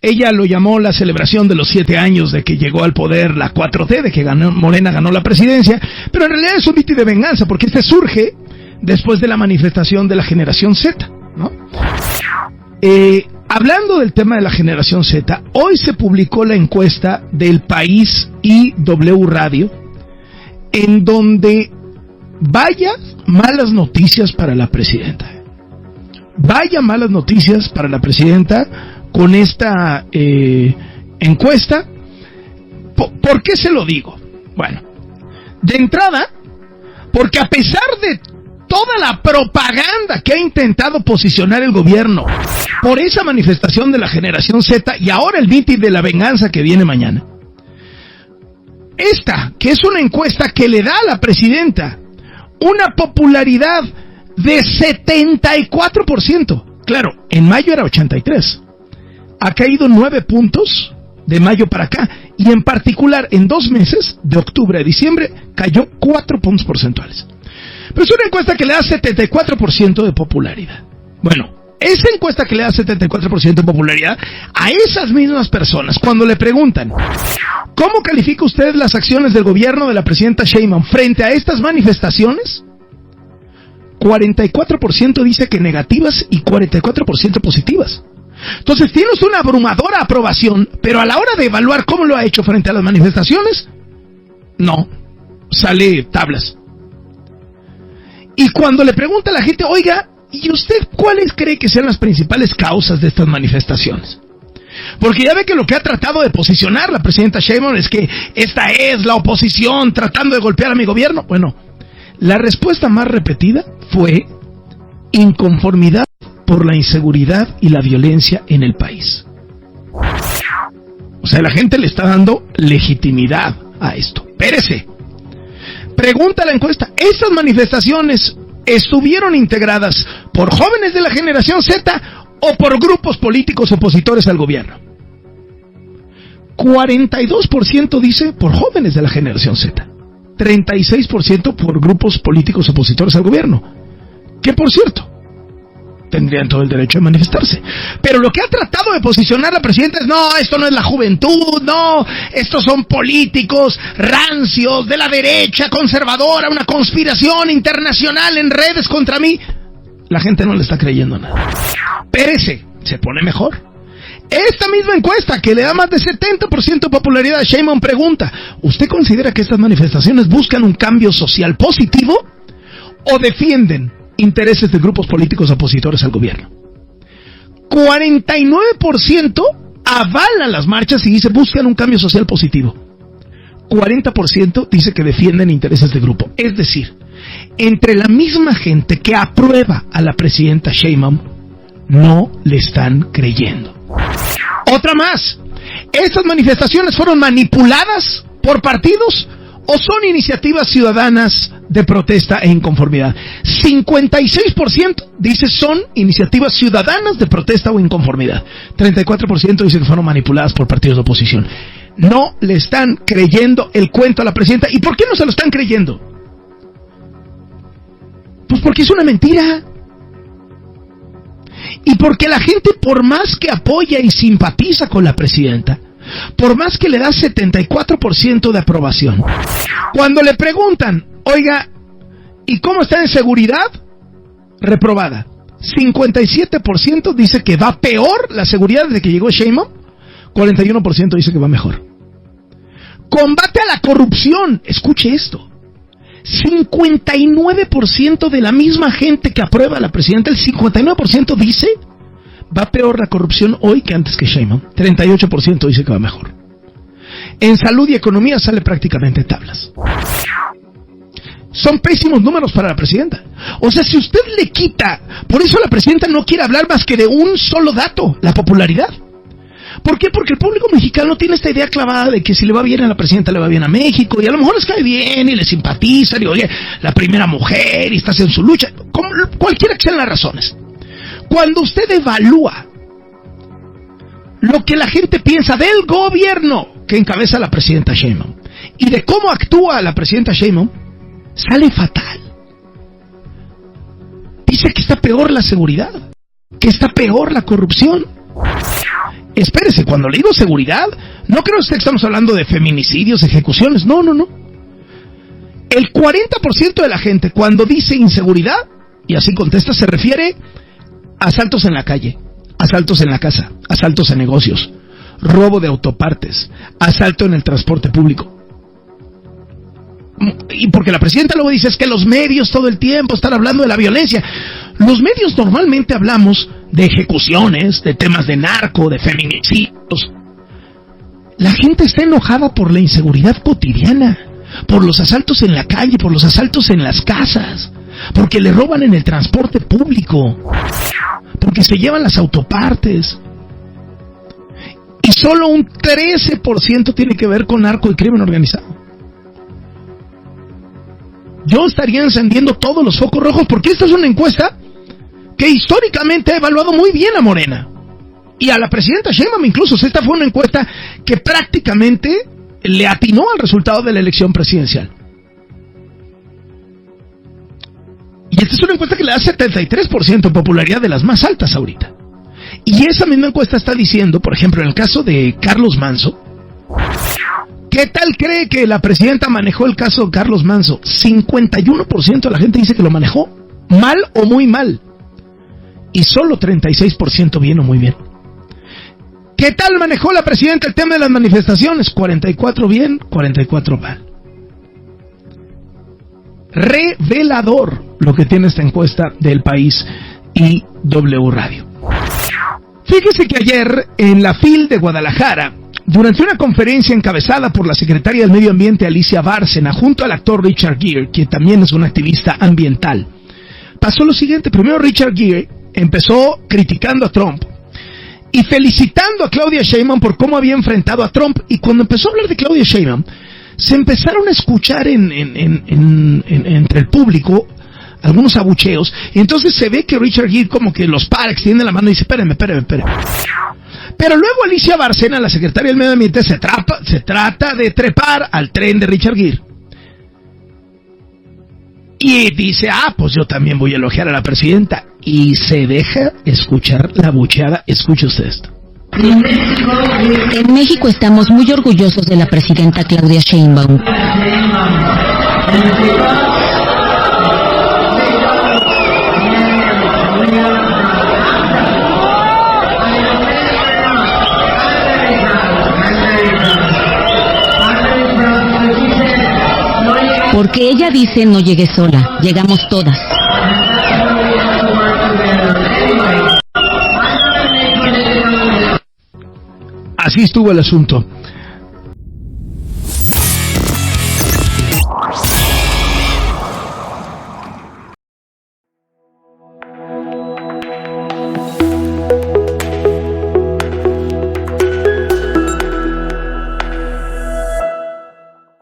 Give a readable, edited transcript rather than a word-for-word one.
Ella lo llamó la celebración de los 7 años de que llegó al poder la 4T, de que Morena ganó la presidencia, pero en realidad es un mitin de venganza, porque este surge después de la manifestación de la generación Z, ¿no? Hablando del tema de la generación Z, hoy se publicó la encuesta del País y W Radio, en donde vaya malas noticias para la presidenta. Vaya malas noticias para la presidenta con esta encuesta. ¿Por qué se lo digo? Bueno, de entrada, porque a pesar de toda la propaganda que ha intentado posicionar el gobierno por esa manifestación de la generación Z y ahora el mitin de la venganza que viene mañana, esta, que es una encuesta que le da a la presidenta una popularidad de 74%. Claro, en mayo era 83%. Ha caído 9 puntos de mayo para acá. Y en particular, en 2 meses, de octubre a diciembre, cayó 4 puntos porcentuales. Pero es una encuesta que le da 74% de popularidad. Bueno, esa encuesta que le da 74% de popularidad a esas mismas personas, cuando le preguntan ¿cómo califica usted las acciones del gobierno de la presidenta Sheinbaum frente a estas manifestaciones? 44% dice que negativas y 44% positivas. Entonces tienes una abrumadora aprobación, pero a la hora de evaluar cómo lo ha hecho frente a las manifestaciones, no, sale tablas. Y cuando le pregunta a la gente, oiga, ¿y usted cuáles cree que sean las principales causas de estas manifestaciones? Porque ya ve que lo que ha tratado de posicionar la presidenta Sheinbaum es que esta es la oposición tratando de golpear a mi gobierno. Bueno, la respuesta más repetida fue inconformidad por la inseguridad y la violencia en el país. O sea, la gente le está dando legitimidad a esto. Espérese. Pregunta la encuesta, ¿estas manifestaciones estuvieron integradas por jóvenes de la generación Z o por grupos políticos opositores al gobierno? 42% dice por jóvenes de la generación Z, 36% por grupos políticos opositores al gobierno, que por cierto, tendrían todo el derecho de manifestarse. Pero lo que ha tratado de posicionar la presidenta es, no, esto no es la juventud, no, estos son políticos rancios de la derecha conservadora, una conspiración internacional en redes contra mí. La gente no le está creyendo nada. Espérese, se pone mejor. Esta misma encuesta, que le da más de 70% de popularidad a Sheinbaum, pregunta, ¿usted considera que estas manifestaciones buscan un cambio social positivo o defienden intereses de grupos políticos opositores al gobierno? 49% avala las marchas y dice buscan un cambio social positivo. 40% dice que defienden intereses de grupo. Es decir, entre la misma gente que aprueba a la presidenta Sheinbaum, no le están creyendo. Otra más. ¿Estas manifestaciones fueron manipuladas por partidos o son iniciativas ciudadanas de protesta e inconformidad? 56% dice son iniciativas ciudadanas de protesta o inconformidad. 34% dice que fueron manipuladas por partidos de oposición. No le están creyendo el cuento a la presidenta. ¿Y por qué no se lo están creyendo? Pues porque es una mentira. Y porque la gente, por más que apoya y simpatiza con la presidenta, por más que le da 74% de aprobación, cuando le preguntan, oiga, ¿y cómo está en seguridad? Reprobada. 57% dice que va peor la seguridad desde que llegó Sheinbaum, 41% dice que va mejor. Combate a la corrupción, escuche esto. 59% de la misma gente que aprueba a la presidenta, el 59% dice va peor la corrupción hoy que antes que Sheinbaum. 38% dice que va mejor. En salud y economía sale prácticamente tablas. Son pésimos números para la presidenta. O sea, si usted le quita, por eso la presidenta no quiere hablar más que de un solo dato, la popularidad. ¿Por qué? Porque el público mexicano tiene esta idea clavada de que si le va bien a la presidenta, le va bien a México, y a lo mejor les cae bien y les simpatizan, y oye, la primera mujer, y está en su lucha, como cualquiera que sean las razones. Cuando usted evalúa lo que la gente piensa del gobierno que encabeza la presidenta Sheinbaum, y de cómo actúa la presidenta Sheinbaum, sale fatal. Dice que está peor la seguridad, que está peor la corrupción. espérese, cuando le digo seguridad, no creo que estamos hablando de feminicidios, ejecuciones, no. El 40% de la gente cuando dice inseguridad, y así contesta, se refiere a asaltos en la calle, asaltos en la casa, asaltos en negocios, robo de autopartes, asalto en el transporte público. Y porque la presidenta luego dice es que los medios todo el tiempo están hablando de la violencia. Los medios normalmente hablamos de ejecuciones, de temas de narco, de feminicidios. La gente está enojada por la inseguridad cotidiana, por los asaltos en la calle, por los asaltos en las casas, porque le roban en el transporte público, porque se llevan las autopartes. Y solo un 13% tiene que ver con narco y crimen organizado. Yo estaría encendiendo todos los focos rojos porque esta es una encuesta que históricamente ha evaluado muy bien a Morena. Y a la presidenta Sheinbaum incluso. Esta fue una encuesta que prácticamente le atinó al resultado de la elección presidencial. Y esta es una encuesta que le da 73% de popularidad, de las más altas ahorita. Y esa misma encuesta está diciendo, por ejemplo, en el caso de Carlos Manzo, ¿qué tal cree que la presidenta manejó el caso de Carlos Manzo? 51% de la gente dice que lo manejó mal o muy mal. Y solo 36% bien o muy bien. ¿Qué tal manejó la presidenta el tema de las manifestaciones? 44 bien, 44 mal. Revelador lo que tiene esta encuesta del País y W Radio. Fíjese que ayer en la FIL de Guadalajara, durante una conferencia encabezada por la secretaria del Medio Ambiente Alicia Bárcena, junto al actor Richard Gere, que también es un activista ambiental, pasó lo siguiente. Primero Richard Gere empezó criticando a Trump y felicitando a Claudia Sheinbaum por cómo había enfrentado a Trump. Y cuando empezó a hablar de Claudia Sheinbaum, se empezaron a escuchar entre el público algunos abucheos, y entonces se ve que Richard Gere como que los para, extiende la mano y dice, espéreme. Pero luego Alicia Bárcena, la secretaria del Medio Ambiente, se trata de trepar al tren de Richard Gere. Y dice, pues yo también voy a elogiar a la presidenta. Y se deja escuchar la abucheada. Escuche usted esto. En México estamos muy orgullosos de la presidenta Claudia Sheinbaum. Porque ella dice no llegué sola, llegamos todas. Así estuvo el asunto.